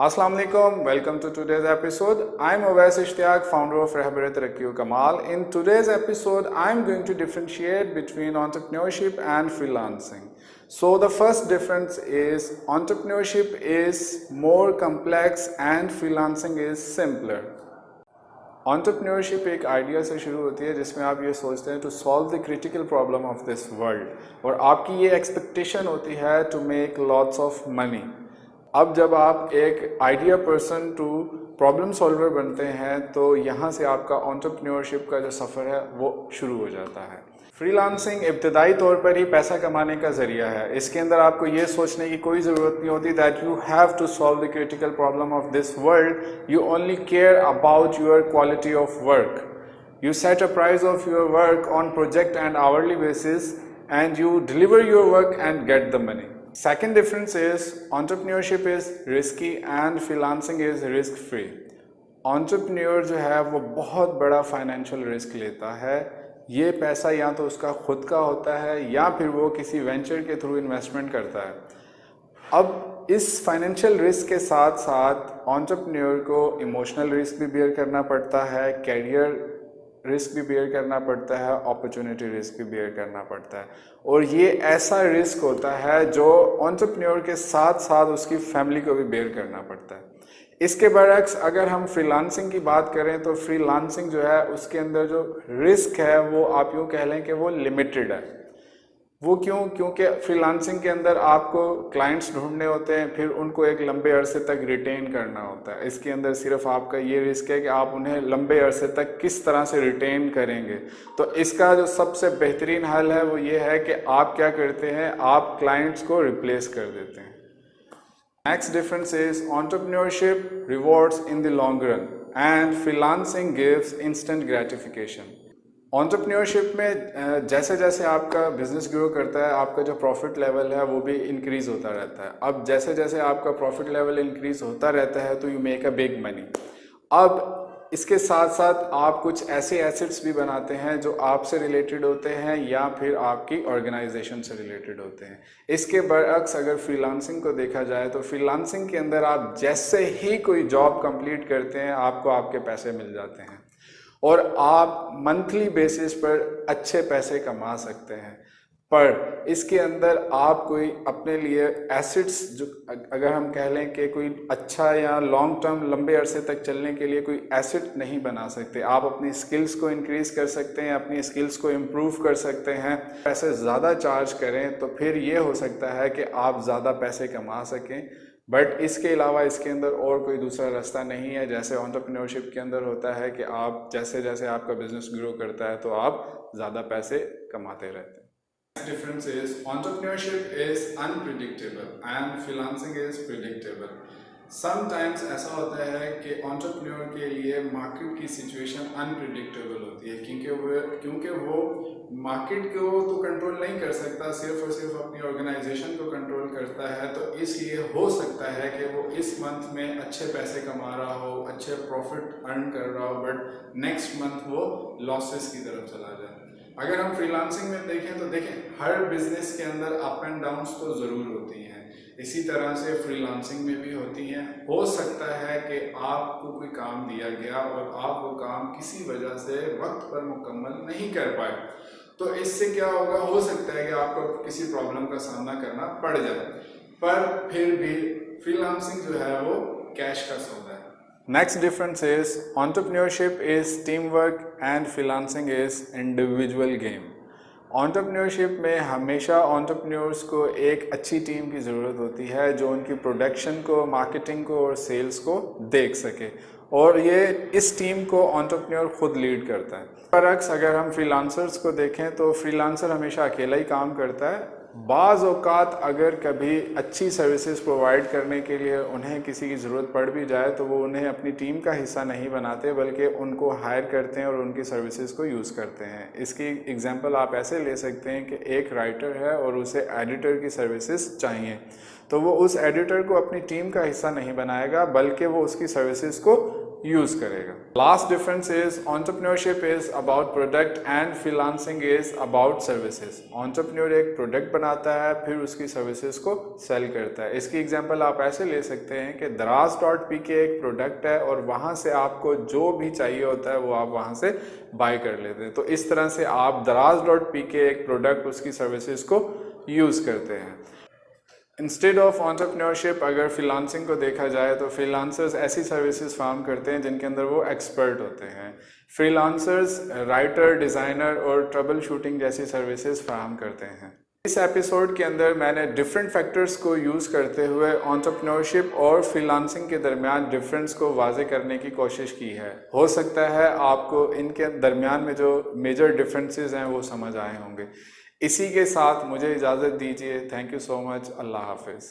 Assalamu alaikum, welcome to today's episode. I'm Awais Ishtiyaq, founder of Rehbar Tarakki Kamal. In today's episode, I'm going to differentiate between entrepreneurship and freelancing. So the first difference is entrepreneurship is more complex and freelancing is simpler. Entrepreneurship एक idea से शुरू होती है जिसमें आप ये सोचते हैं to solve the critical problem of this world और आपकी ये एक्सपेक्टेशन होती है to make lots of money. अब जब आप एक idea person to problem solver बनते हैं तो यहाँ से आपका एंटरप्रेन्योरशिप का जो सफ़र है वो शुरू हो जाता है। फ्रीलांसिंग इब्तदाई तौर पर ही पैसा कमाने का ज़रिया है। इसके अंदर आपको ये सोचने की कोई ज़रूरत नहीं होती that you have to solve the critical problem of this world. You only care about your quality of work. You set a price of your work on project and hourly basis and you deliver your work and get the money. Second difference is entrepreneurship is risky and freelancing is risk free. Entrepreneur जो है वो बहुत बड़ा financial risk लेता है। ये पैसा या तो उसका खुद का होता है या फिर वो किसी वेंचर के थ्रू इन्वेस्टमेंट करता है। अब इस फाइनेंशियल रिस्क के साथ साथ एंटरप्रेन्योर को इमोशनल रिस्क भी बेयर करना पड़ता है, कैरियर रिस्क भी बेयर करना पड़ता है, अपॉर्चुनिटी रिस्क भी बेयर करना पड़ता है और ये ऐसा रिस्क होता है जो एंटरप्रेन्योर के साथ साथ उसकी फैमिली को भी बेयर करना पड़ता है। इसके बरक्स अगर हम फ्रीलांसिंग की बात करें तो फ्रीलांसिंग जो है उसके अंदर जो रिस्क है वो आप यूँ कह लें कि वो लिमिटेड है। वो क्योंकि फ्रीलांसिंग के अंदर आपको क्लाइंट्स ढूंढने होते हैं, फिर उनको एक लंबे अरसे तक रिटेन करना होता है। इसके अंदर सिर्फ आपका ये रिस्क है कि आप उन्हें लंबे अरसे तक किस तरह से रिटेन करेंगे। तो इसका जो सबसे बेहतरीन हल है वो ये है कि आप क्या करते हैं, आप क्लाइंट्स को रिप्लेस कर देते हैं। Next difference is entrepreneurship rewards in the long run and freelancing gives instant gratification. Entrepreneurship में जैसे जैसे आपका बिजनेस ग्रो करता है आपका जो प्रॉफिट लेवल है वो भी इंक्रीज होता रहता है। अब जैसे जैसे आपका प्रॉफिट लेवल इंक्रीज होता रहता है तो you make a big money. अब इसके साथ साथ आप कुछ ऐसे एसेट्स भी बनाते हैं जो आपसे रिलेटेड होते हैं या फिर आपकी ऑर्गेनाइजेशन से रिलेटेड होते हैं। इसके बरअक्स अगर फ्रीलांसिंग को देखा जाए तो फ्रीलांसिंग के अंदर आप जैसे ही कोई जॉब कंप्लीट करते हैं आपको आपके पैसे मिल जाते हैं और आप मंथली बेसिस पर अच्छे पैसे कमा सकते हैं। पर इसके अंदर आप कोई अपने लिए एसेट्स जो अगर हम कह लें कि कोई अच्छा या लॉन्ग टर्म लंबे अरसे तक चलने के लिए कोई एसेट नहीं बना सकते। आप अपनी स्किल्स को इंक्रीज कर सकते हैं, अपनी स्किल्स को इम्प्रूव कर सकते हैं। पैसे ज़्यादा चार्ज करें तो फिर ये हो सकता है कि आप ज़्यादा पैसे कमा सकें। बट इसके अलावा इसके अंदर और कोई दूसरा रास्ता नहीं है। जैसे एंटरप्रेन्योरशिप के अंदर होता है कि आप जैसे जैसे आपका बिजनेस ग्रो करता है तो आप ज़्यादा पैसे कमाते रहते हैं। Difference is entrepreneurship is unpredictable and freelancing is predictable. Sometimes ऐसा होता है कि एंटरप्रेन्योर के लिए मार्केट की सिचुएशन अनप्रिडिक्टेबल होती है क्योंकि वो मार्केट को तो कंट्रोल नहीं कर सकता, सिर्फ और सिर्फ अपनी ऑर्गेनाइजेशन को कंट्रोल करता है। तो इसलिए हो सकता है कि वो इस मंथ में अच्छे पैसे कमा रहा हो, अच्छे प्रॉफिट अर्न कर रहा हो, बट नेक्स्ट मंथ वो लॉसेस की तरफ चला जाए। अगर हम फ्रीलांसिंग में देखें तो देखें हर बिजनेस के अंदर अप एंड डाउन्स तो ज़रूर होती हैं, इसी तरह से फ्रीलांसिंग में भी होती हैं। हो सकता है कि आपको कोई काम दिया गया और आप वो काम किसी वजह से वक्त पर मुकम्मल नहीं कर पाए, तो इससे क्या होगा, हो सकता है कि आपको किसी प्रॉब्लम का सामना करना पड़ जाए, पर फिर भी फ्रीलांसिंग जो है वो कैश का सौदा है। Next difference is entrepreneurship is teamwork and freelancing is individual game. Entrepreneurship में हमेशा entrepreneurs को एक अच्छी टीम की ज़रूरत होती है जो उनकी प्रोडक्शन को, मार्केटिंग को और सेल्स को देख सके और ये इस टीम को entrepreneur खुद लीड करता है। बरअक्स अगर हम फ्रीलांसर्स को देखें तो फ्रीलांसर हमेशा अकेला ही काम करता है। बाज़ औक़ात अगर कभी अच्छी सर्विसेज प्रोवाइड करने के लिए उन्हें किसी की ज़रूरत पड़ भी जाए तो वो उन्हें अपनी टीम का हिस्सा नहीं बनाते बल्कि उनको हायर करते हैं और उनकी सर्विसेज को यूज़ करते हैं। इसकी एग्जांपल आप ऐसे ले सकते हैं कि एक राइटर है और उसे एडिटर की सर्विसेज चाहिए, तो वो उस एडिटर को अपनी टीम का हिस्सा नहीं बनाएगा बल्कि वो उसकी सर्विसेज को यूज़ करेगा। Last difference is entrepreneurship is about product and freelancing is about services. Entrepreneur एक प्रोडक्ट बनाता है, फिर उसकी सर्विसेज को सेल करता है। इसकी एग्जांपल आप ऐसे ले सकते हैं कि Daraz.pk एक प्रोडक्ट है और वहाँ से आपको जो भी चाहिए होता है वो आप वहाँ से बाय कर लेते हैं। तो इस तरह से आप Daraz.pk एक प्रोडक्ट उसकी सर्विसेज को यूज़ करते हैं। इंस्टेड ऑफ एंटरप्रेन्योरशिप अगर फ्रीलांसिंग को देखा जाए तो फ्रीलांसर्स ऐसी सर्विसेज फार्म करते हैं जिनके अंदर वो एक्सपर्ट होते हैं। फ्रीलांसर्स राइटर, डिज़ाइनर और ट्रबल शूटिंग जैसी सर्विसेज फार्म करते हैं। इस एपिसोड के अंदर मैंने डिफरेंट फैक्टर्स को यूज़ करते हुए एंटरप्रेन्योरशिप और फ्रीलांसिंग के दरमियान डिफरेंस को वाज़े करने की कोशिश की है। हो सकता है आपको इनके दरमियान में जो मेजर डिफरेंसेस हैं वो समझ आए होंगे। इसी के साथ मुझे इजाज़त दीजिए। Thank you so much. अल्लाह हाफिज़।